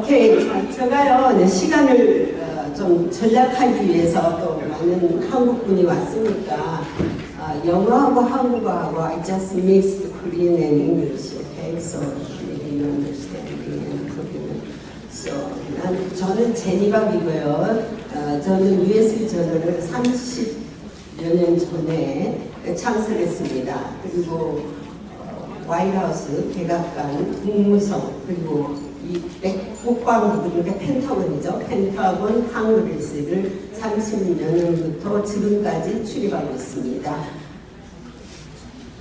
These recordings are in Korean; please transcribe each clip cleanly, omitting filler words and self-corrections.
오케이. 제가요, 네, 시간을 좀 전략하기 위해서 또 많은 한국분이 왔으니까 영어하고 한국어하고 I just mixed Korean and English. Okay, so you understand and Korean. So 저는 제니밥이고요. 저는 US 저널을 30여 년 전에 창설했습니다. 그리고 화이트하우스, 백악관, 국무성, 그리고 이 국방부, 그러니까 펜타곤이죠. 펜타곤 항공리스를 30년부터 지금까지 출입하고 있습니다.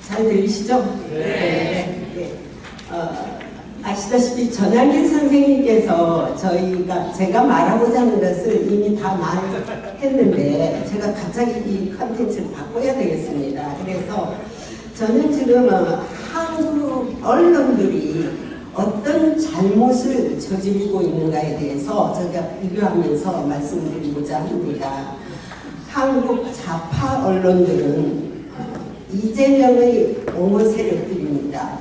잘 들리시죠? 네. 아시다시피 전한길 선생님께서 제가 말하고자 하는 것을 이미 다 말했는데 제가 갑자기 이 컨텐츠를 바꿔야 되겠습니다. 그래서 저는 지금 한국 언론들이 어떤 잘못을 저지르고 있는가에 대해서 제가 비교하면서 말씀드리고자 합니다. 한국 좌파 언론들은 이재명의 옹호 세력들입니다.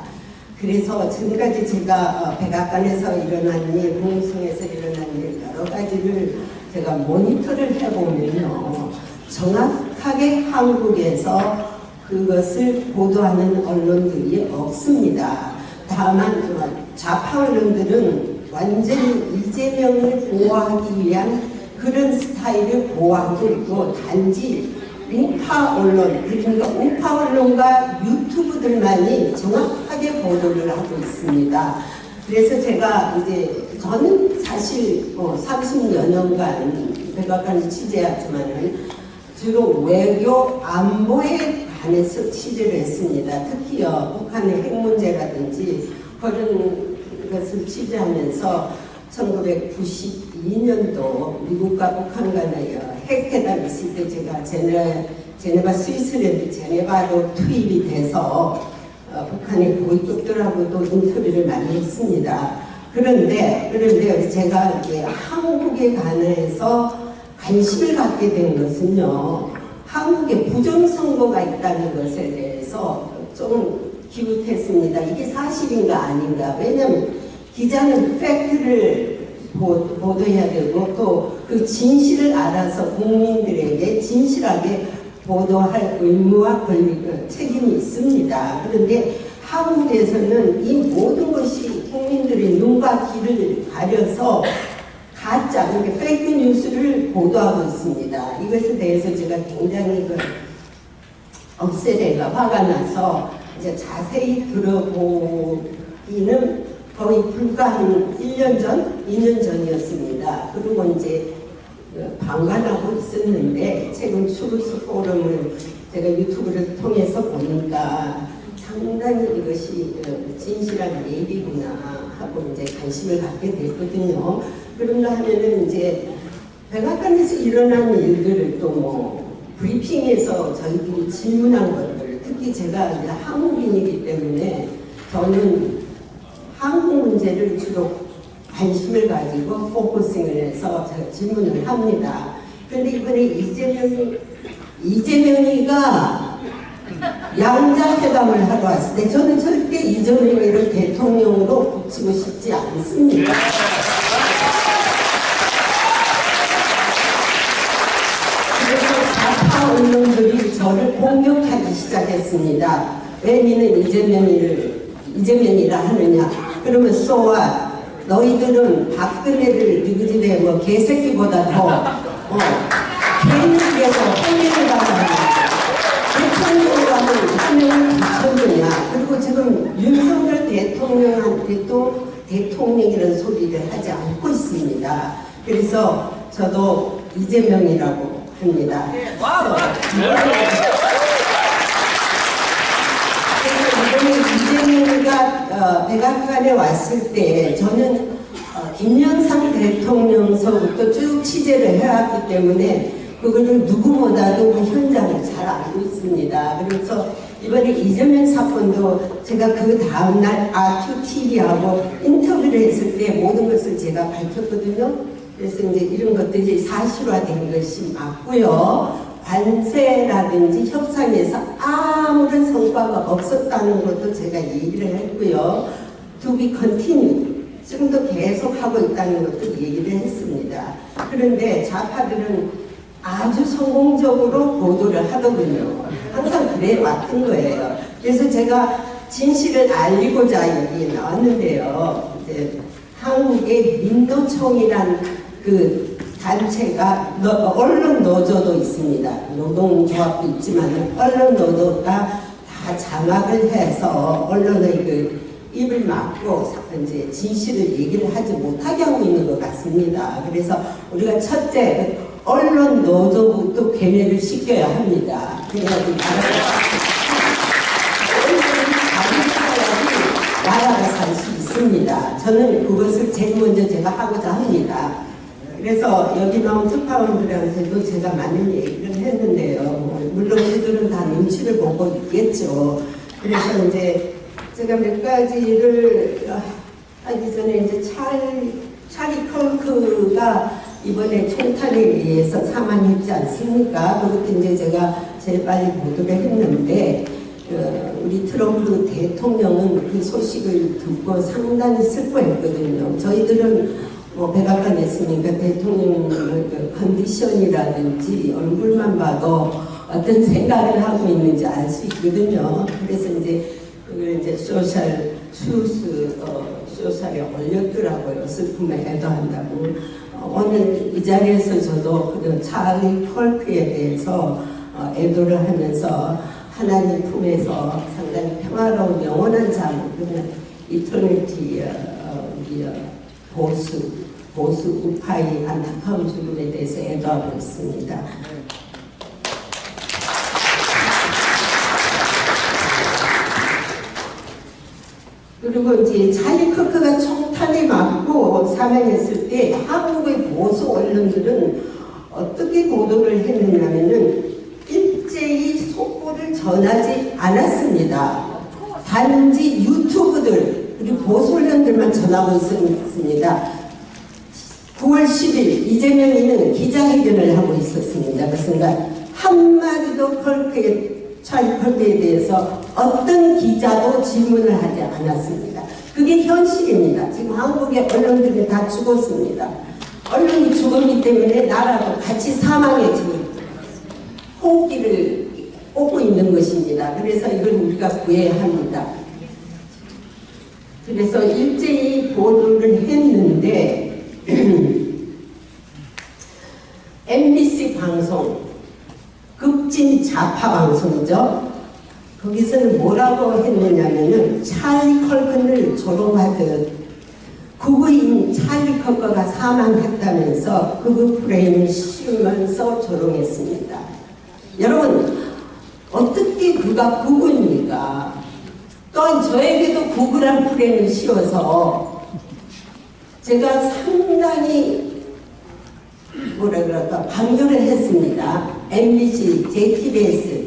그래서 지금까지 제가 백악관에서 일어난 일, 공성에서 일어난 일 여러 가지를 제가 모니터를 해보면요, 정확하게 한국에서 그것을 보도하는 언론들이 없습니다. 다만 좌파 언론들은 완전히 이재명을 보호하기 위한 그런 스타일을 보호하고 있고, 단지 우파 언론, 그러니까 우파 언론과 유튜브들만이 정확하게 보도를 하고 있습니다. 그래서 제가 저는 사실 30여 년간 백악관을 취재했지만은 주로 외교 안보에 관해서 취재를 했습니다. 특히요, 북한의 핵 문제라든지 그런 것을 취재하면서 1992년도 미국과 북한 간의 핵회담이 있을 때 제가 제네바 스위스랜드 제네바로 투입이 돼서 북한의 고위급들하고도 인터뷰를 많이 했습니다. 그런데 제가 이제 한국에 관해서 관심을 갖게 된 것은요, 한국에 부정선거가 있다는 것에 대해서 좀 기웃했습니다. 이게 사실인가 아닌가. 왜냐하면 기자는 팩트를 보도해야 되고 또 그 진실을 알아서 국민들에게 진실하게 보도할 의무와 책임이 있습니다. 그런데 한국에서는 이 모든 것이 국민들의 눈과 귀를 가려서 가짜, 그러니까 페이크 뉴스를 보도하고 있습니다. 이것에 대해서 제가 굉장히 억세레가 화가 나서 이제 자세히 들어보기는 거의 불과 한 1년 전, 2년 전이었습니다. 그리고 이제 방관하고 있었는데 최근 추루스 포럼을 제가 유튜브를 통해서 보니까 상당히 이것이 진실한 얘기구나 하고 이제 관심을 갖게 됐거든요. 그런가 하면은 이제 백악관에서 일어난 일들을 또 브리핑에서 저희들이 질문한 것들, 특히 제가 이제 한국인이기 때문에 저는 한국 문제를 주로 관심을 가지고 포커싱을 해서 제가 질문을 합니다. 그런데 이번에 이재명이가 양자회담을 하러 왔을 때 저는 절대 이재명을 대통령으로 붙이고 싶지 않습니다. 그래서 좌파 언론들이 저를 공격하기 시작했습니다. 왜 니는 이재명이라 하느냐. 그러면 so what? 너희들은 박근혜를 너희 집에 개새끼보다 더 개인에게서 혼인을 받아야 대통령으로 하면 한명을 붙였느냐. 그리고 지금 윤석열 대통령한테도 대통령이라는 소리를 하지 않고 있습니다. 그래서 저도 이재명이라고 합니다. 이재명이가 백악관에 왔을 때 저는 김영삼 대통령서부터 쭉 취재를 해왔기 때문에 그거를 누구보다도 현장을 잘 알고 있습니다. 그래서 이번에 이재명 사건도 제가 그 다음날 RQTV하고 인터뷰를 했을 때 모든 것을 제가 밝혔거든요. 그래서 이제 이런 것들이 사실화된 것이 맞고요. 관세라든지 협상에서 아무런 성과가 없었다는 것도 제가 얘기를 했고요. To be continued. 지금도 계속 하고 있다는 것도 얘기를 했습니다. 그런데 좌파들은 아주 성공적으로 보도를 하더군요. 항상 그래 왔던 거예요. 그래서 제가 진실을 알리고자 여기 나왔는데요. 이제 한국의 민노총이란 그 단체가 언론 노조도 있습니다. 노동조합도 있지만 언론 노조가 다 장악을 해서 언론의 그 입을 막고 이제 진실을 얘기를 하지 못하게 하고 있는 것 같습니다. 그래서 우리가 첫째 언론 노조부터 괴멸을 시켜야 합니다. 그래야지 나라가 살 수 있습니다. 저는 그것을 제일 먼저 제가 하고자 합니다. 그래서 여기 나온 특파원들한테도 제가 많은 얘기를 했는데요. 물론 그들은 다 눈치를 보고 있겠죠. 그래서 이제 제가 몇 가지를 하기 전에 이제 찰리 컬크가 이번에 총탄에 의해서 사망했지 않습니까? 그것도 이제 제가 제일 빨리 보도를 했는데 우리 트럼프 대통령은 그 소식을 듣고 상당히 슬퍼했거든요. 저희들은 뭐 백악관 있으니까 대통령 그 컨디션이라든지 얼굴만 봐도 어떤 생각을 하고 있는지 알 수 있거든요. 그래서 이제 그걸 이제 소셜에 올렸더라고요. 슬픔에 애도한다고. 오늘 이 자리에서 저도 그 찰리 컬크에 대해서 애도를 하면서 하나님 품에서 상당히 평화로운 영원한 잠, 그러면 이터니티 보수 우파의 안타까운 죽음에 대해서 애도하고 있습니다. 그리고 이제 찰리 컬크가 총탄에 맞고 사망했을 때 한국의 보수 언론들은 어떻게 보도를 했느냐면은 일제히 속보를 전하지 않았습니다. 단지 유튜브들 그리고 보수 언론들만 전하고 있습니다. 9월 10일 이재명이는 기자회견을 하고 있었습니다. 그 순간 한마디도 찰리 컬크에 대해서 어떤 기자도 질문을 하지 않았습니다. 그게 현실입니다. 지금 한국의 언론들이 다 죽었습니다. 언론이 죽었기 때문에 나라도 같이 사망에 지금 홍기를 오고 있는 것입니다. 그래서 이걸 우리가 구해야 합니다. 그래서 일제히 보도를 했는데 MBC 방송 급진 좌파 방송이죠. 거기서는 뭐라고 했느냐면은 찰리 컬크를 조롱하듯 극우인 찰리 컬크가 사망했다면서 극우 프레임을 씌우면서 조롱했습니다. 여러분 어떻게 그가 극우입니까? 또한 저에게도 극우란 프레임을 씌워서 제가 상당히 뭐라 그럴까 반겨를 했습니다. MBC, JTBS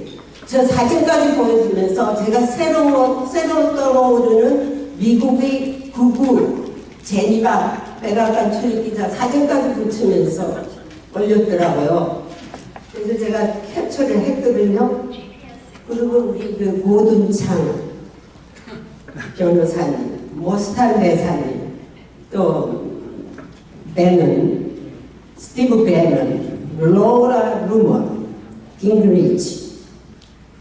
저 사진까지 보여주면서 제가 새로 떠오르는 미국의 극우 제니바 백악관 출입기자 사진까지 붙이면서 올렸더라고요. 그래서 제가 캡처를 했거든요. 그리고 우리 그 고든창 변호사님, 모스탄 대사님, 또 베넌, 스티브 베넌, 로라 루먼, 깅그리치,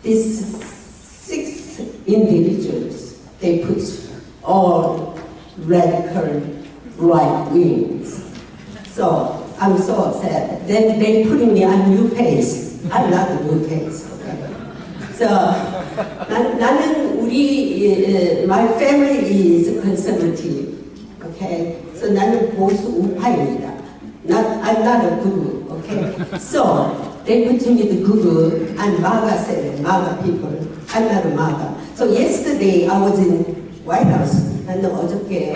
these 6 individuals, they put all radical right wings. So I'm so sad. Then they putting me on new face. I'm not a new face. Okay? So 나는 우리 my family is conservative. Okay? So 나는 보수 우파입니다. I'm not a guru. Okay? So they put me the guru and MAGA said, MAGA people. I'm not a MAGA. So yesterday I was in White House. 나는 어저께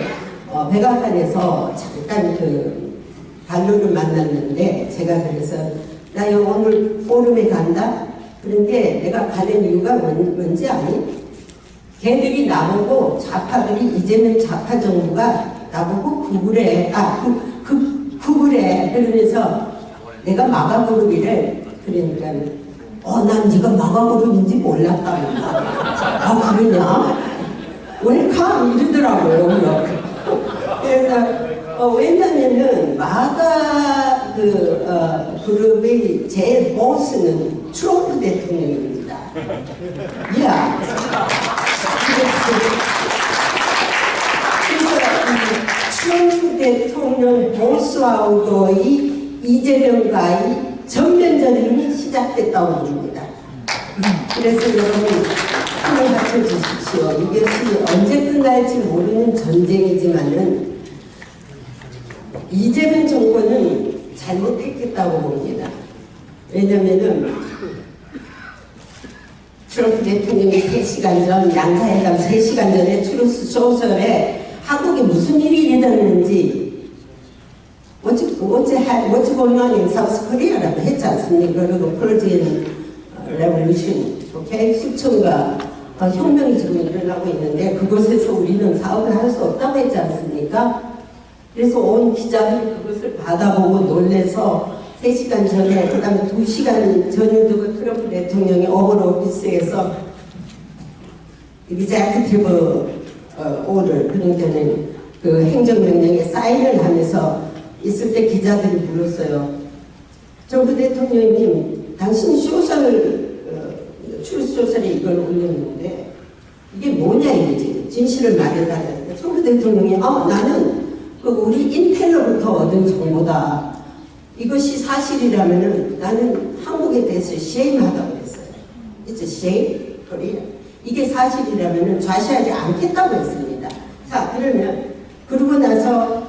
백악관에서 잠깐 그 관료를 만났는데 제가 그래서 나 오늘 포럼에 간다. 그런데 내가 가는 이유가 뭔지 아니? 걔들이 나보고 좌파들이 이재명 좌파 정부가 나보고 구글해. 구글해. 그러면서 내가 마가 그룹이래. 그러니까 난 네가 마가 그룹인지 몰랐다. 그러냐? 웰컴 이러더라고요. 그래서 왜냐면은 마가 그룹의 제 보스는 트럼프 대통령입니다. 야. 그래서 트럼프 대통령 보스하고의 이재명과의 전면전이 시작됐다고 봅니다. 그래서 여러분 힘을 합쳐주십시오. 이것이 언제 끝날지 모르는 전쟁이지만은 이재명 정권은 잘못했겠다고 봅니다. 왜냐면은 트럼프 대통령이 3시간 전, 양사회담 3시간 전에 트루스 소셜에 한국에 무슨 일이 일어났는지 What's going on in South Korea라고 했지 않습니까? 그리고 Korean Revolution, 오케이? 수천가 혁명이 지금 일어나고 있는데 그곳에서 우리는 사업을 할 수 없다고 했지 않습니까? 그래서 온 기자들이 그것을 받아보고 놀래서 3시간 전에, 그 다음에 2시간 전을 두고 트럼프 대통령이 오벌 오피스에서 executive order, 그러니까는 그 행정명령에 사인을 하면서 있을 때 기자들이 물었어요. 트럼프 대통령님, 당신 트루스 소셜에 이걸 올렸는데 이게 뭐냐 이거지. 진실을 말해달라니까. 트럼프 대통령이 나는 우리 인텔로부터 얻은 정보다. 이것이 사실이라면은 나는 한국에 대해서 shame하다고 했어요. It's a shame, Korea. 이게 사실이라면은 좌시하지 않겠다고 했습니다. 자, 그러면 그러고 나서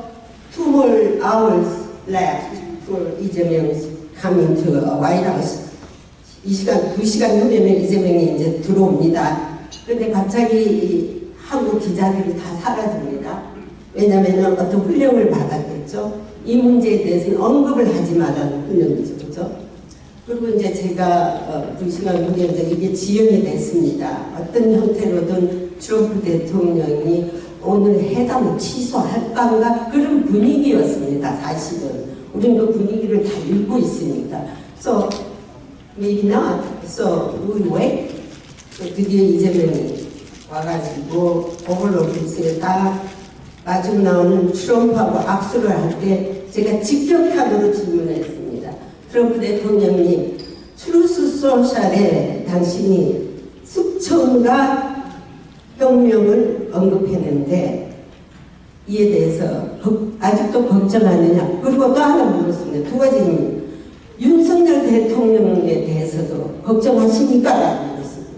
2 more hours left for 이재명's coming to White House. 2시간 후면은 이재명이 이제 들어옵니다. 그런데 갑자기 한국 기자들이 다 사라집니다. 왜냐면은 어떤 훈령을 받았겠죠. 이 문제에 대해서는 언급을 하지 말라는 훈령이죠. 그죠? 그리고 이제 제가 2시간 후에 이제 이게 지연이 됐습니다. 어떤 형태로든 트럼프 대통령이 오늘 회담을 취소할까인가 그런 분위기였습니다. 사실은. 우리는 그 분위기를 다 읽고 있으니까. So, maybe not. So, we wait. 드디어 이재명이 와가지고 오벌 오피스에 딱 마중 나오는 트럼프하고 악수를 할 때 제가 직격탄으로 질문했습니다. 트럼프 대통령님, 트루스 소셜에 당신이 숙청과 혁명을 언급했는데 이에 대해서 아직도 걱정하느냐? 그리고 또 하나 물었습니다. 2가지는 윤석열 대통령에 대해서도 걱정하십니까? 라고 물었습니다.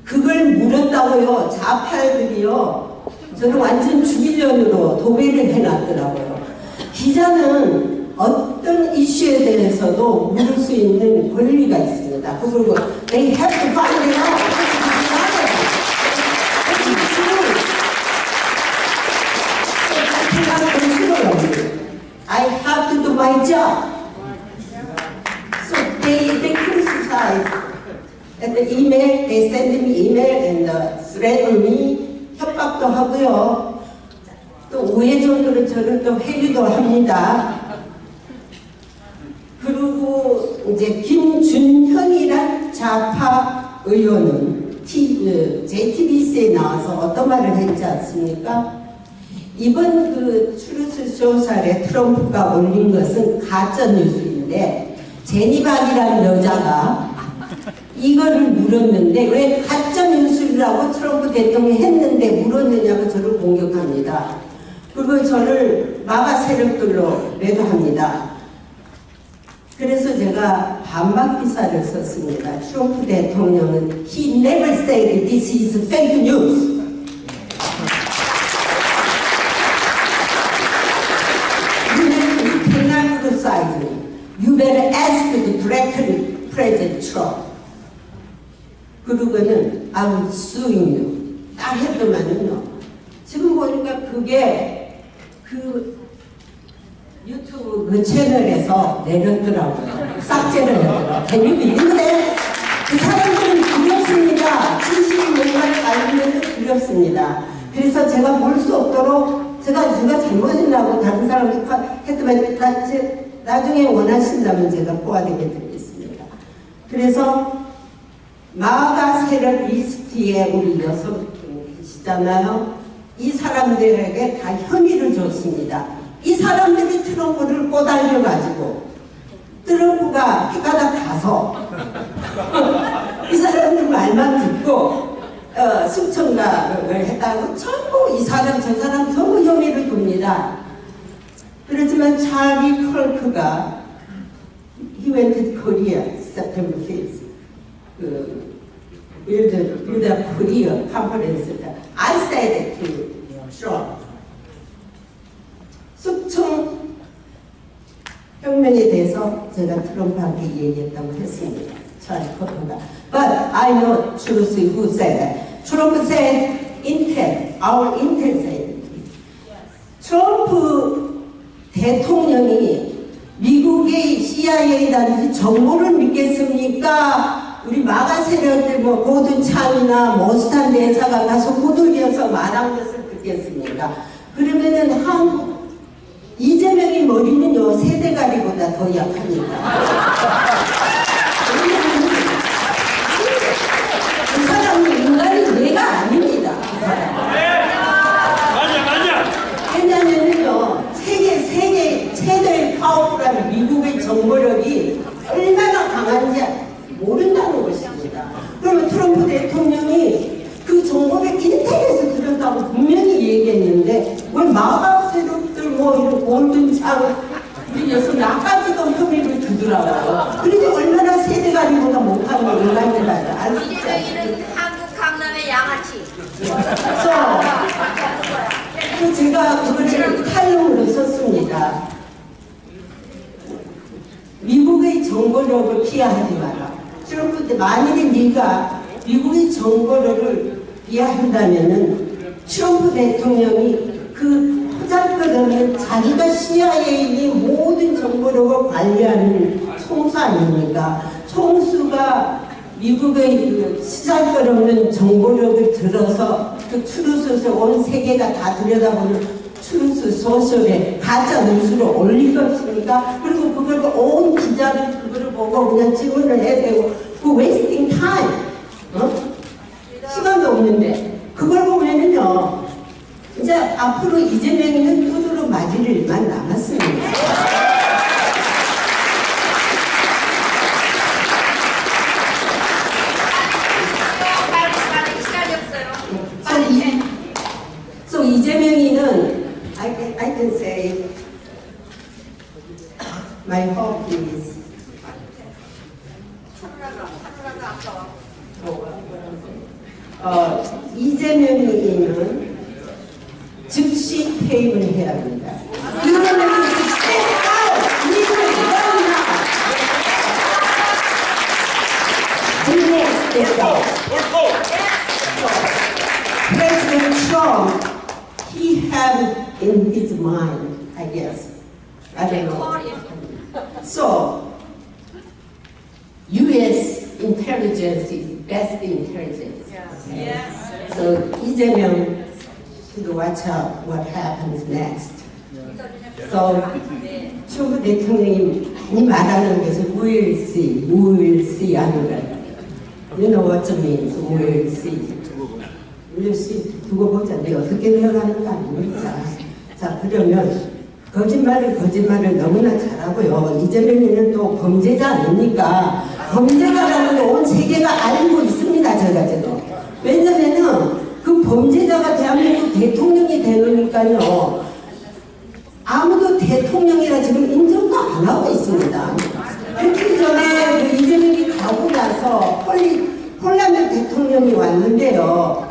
그걸 물었다고요. 좌팔들이요. 저는 완전 주기련으로 도배를 해놨더라고요. 기자는 어떤 이슈에 대해서도 물을 수 있는 권리가 있습니다. 그리고 they have to find it out. I have to do my job. So they criticize. At the email, they send me email and threaten me. 협박도 하고요. 또 우회전으로 저를 또 회유도 합니다. 그리고 이제 김준현이란 좌파 의원은 JTBC에 나와서 어떤 말을 했지 않습니까? 이번 그 트루스 소셜에 트럼프가 올린 것은 가짜 뉴스인데 제니박이라는 여자가 이거를 물었는데 왜 가짜 뉴스라고 트럼프 대통령이 했는데 물었느냐고 저를 공격합니다. 그리고 저를 마가 세력들로 매도합니다. 그래서 제가 반박 기사를 썼습니다. 트럼프 대통령은 He never said this is fake news. You cannot criticize me. You better ask the directly President Trump. 그러고는 I'm suing you. 딱 했더만은요. 지금 보니까 그게 그 유튜브 그 채널에서 내렸더라고요. 삭제를 했더라고요. 재미있는데 그 사람들은 두렵습니다. 진실이 뭔가를 알면 두렵습니다. 그래서 제가 볼 수 없도록 제가 잘못했다고 다른 사람들 했더만 나중에 원하신다면 제가 포함되게 드리겠습니다. 그래서 마가 세력 리스트에 우리 6분 계시잖아요. 이 사람들에게 다 혐의를 줬습니다. 이 사람들이 트럼프를 꼬달려가지고 트럼프가 해가다 가서 이 사람들 말만 듣고 승천가를 했다고 전부 이 사람 저 사람 전부 혐의를 둡니다. 그렇지만 찰리 컬크가 he went to Korea September 5th build a Korea conference. I said to Trump 숙청 혁명에 대해서 제가 트럼프한테 얘기했다고 했습니다. 찰리 컬크가 But I know truth who said that. Trump said intel, our intel said. 트럼프 대통령이 미국의 CIA라든지 정보를 믿겠습니까? 우리 마가 세력들 뭐 고든 찬이나 모스탄 대사가 가서 호들여서 말한 것을 듣겠습니까? 그러면은 한국 이재명의 머리는요 세대가리보다 더 약합니다. 그 사람은 인간이 뇌가 아닙니다. 그 사람. 맞아. 왜냐면요 세계 최대의 파워풀한 미국의 정보력이 얼마나 강한지 모른다는 것입니다. 그러면 트럼프 대통령이 그 정보를 인터넷에서 들었다고 분명히 얘기했는데 왜 마가 세력들 뭐 이런 골든창 이래서 나까지도 혐의를 두더라고요. 그러니 얼마나 세대가리보다 못하는 인간이라도 알 수 있지 않습니까? 이재명이는 한국 강남의 양아치. 그래서 제가 그걸 칼럼으로 썼습니다. 미국의 정보력을 피하지 마라. 트럼프 만일에 네가 미국의 정보력을 비하한다면은 트럼프 대통령이 그 허작거리는 자기가 CIA의 모든 정보력을 관리하는 총수 아닙니까? 총수가 미국의 그 시잘거리는 정보력을 들어서 그 트루스 온 세계가 다 들여다보는 트루스 소셜에 가짜 뉴스를 올릴 것입니까? 그리고 그걸 온 기자들 그거를 보고 그냥 질문을 해야 되고 그 웨이스팅 타임 시간도 없는데 그걸 보면은요 이제 앞으로 이재명이는 두드러 맞을 일만 남았습니다. So 이재명이는 I can say my hope is 이재명이는 즉시 퇴임을 해야 합니다. 이재명이 step out, leave right now. We will step out. President Trump, he have in his mind, I guess. I don't know. So, U.S. intelligence is best intelligence. Yes. So, Ijeong should watch out what happens next. So, 트럼프 대통령이 많이 말하는 것은 we'll see 하는 거예요. You know what it means, we'll see. 두고 보자. 내가 어떻게 되어가는 거 아닙니까? 자, 그러면 거짓말을 너무나 잘하고요. 이재명이는 또 범죄자 아닙니까? 범죄자라는 거 온 세계가 알고 있습니다. 제가 지금. 왜냐면은 그 범죄자가 대한민국 대통령이 되니까요. 아무도 대통령이라 지금 인정도 안 하고 있습니다. 며칠 전에 그 이재명이 가고 나서 폴란드 대통령이 왔는데요.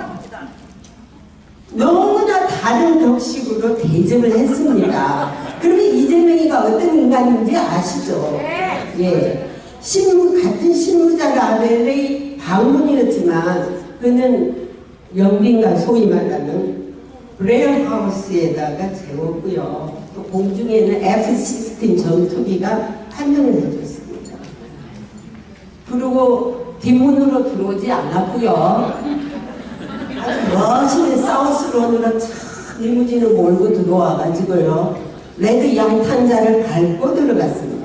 너무나 다른 격식으로 대접을 했습니다. 그러면 이재명이가 어떤 인간인지 아시죠? 예. 같은 실무자 라벨의 방문이었지만 그는 영빈관 소위 말하는 브레어하우스에다가 재웠고요. 또 공중에는 F-16 전투기가 환영을 해줬습니다. 그리고 뒷문으로 들어오지 않았고요. 아주 멋있는 사우스론으로 참 리무진을 몰고 들어와가지고요. 레드 양탄자를 밟고 들어갔습니다.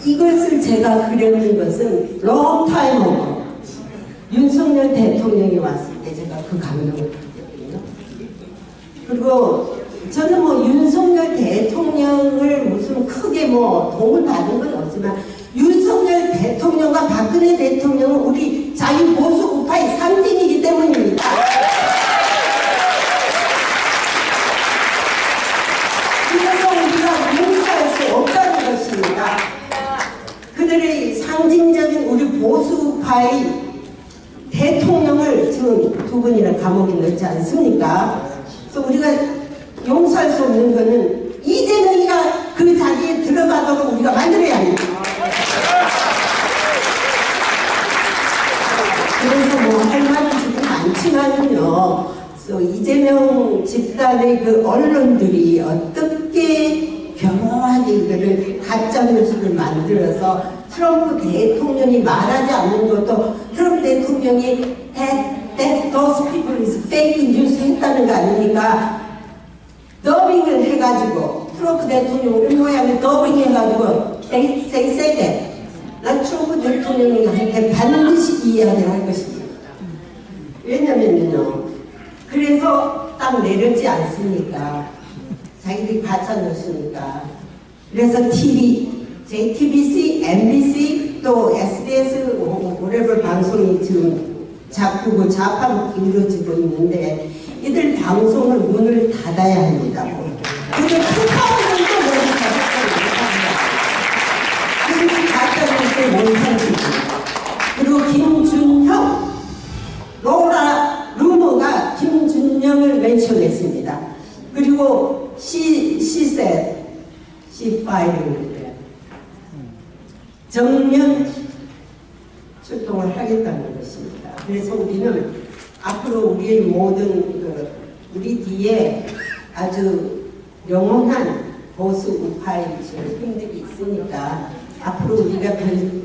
이것을 제가 그렸는 것은 long time ago 윤석열 대통령이 왔을 때 제가 그 감동을 받거든요. 그리고 저는 뭐 윤석열 대통령을 무슨 크게 뭐 도움을 받은 건 없지만 윤석열 대통령과 박근혜 대통령은 우리 자유보수 우파의 상징이기 때문입니다. 그래서 우리가 용서할 수 없다는 것입니다. 그들의 상징적인 우리 보수파의 대통령을 지금 두 분이나 감옥에 넣지 않습니까? 그래서 우리가 용서할 수 없는 것은 이재명이가 그 자리에 들어가도록 우리가 만들어야 합니다. 그래서 뭐 할 말이 지금 많지만요. 그래서 이재명 집단의 그 언론들이 어떻게 교묘하게 이거를 가짜뉴스를 만들어서 트럼프 대통령이 말하지 않는 것도 트럼프 대통령이 that those people is fake news 했다는 거 아닙니까? 더빙을 해가지고 트럼프 대통령 모양을 더빙해가지고 they say that 난 트럼프 대통령한테 반드시 이야기를 할 것입니다. 왜냐면요, 그래서 딱 내렸지 않습니까? 자기들이 가짜 뉴스니까. 그래서 TV, JTBC, MBC 또 SBS whatever 방송이 지금 자꾸고 좌파로 기울어지고 있는데 이들 방송을 문을 닫아야 합니다. 그리고 특파원들도 문을 닫았습니다. 그리고 가짜뉴스의 몽상입니다. 그리고 김준형, 로라 루머가 김준영을 멘션했습니다. 그리고 she said, she fired 정면 출동을 하겠다는 것입니다. 그래서 우리는 앞으로 우리의 모든 우리 뒤에 아주 영원한 보수 우파의 힘들이 있으니까 앞으로 우리가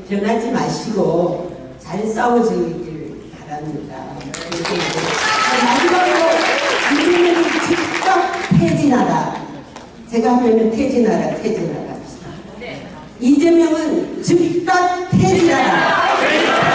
변하지 마시고 잘 싸워주길 바랍니다. 그래서 마지막으로 이재명이 즉각 퇴진하라. 제가 하면은 퇴진하라 합시다. 이재명은 즉각 퇴진하라.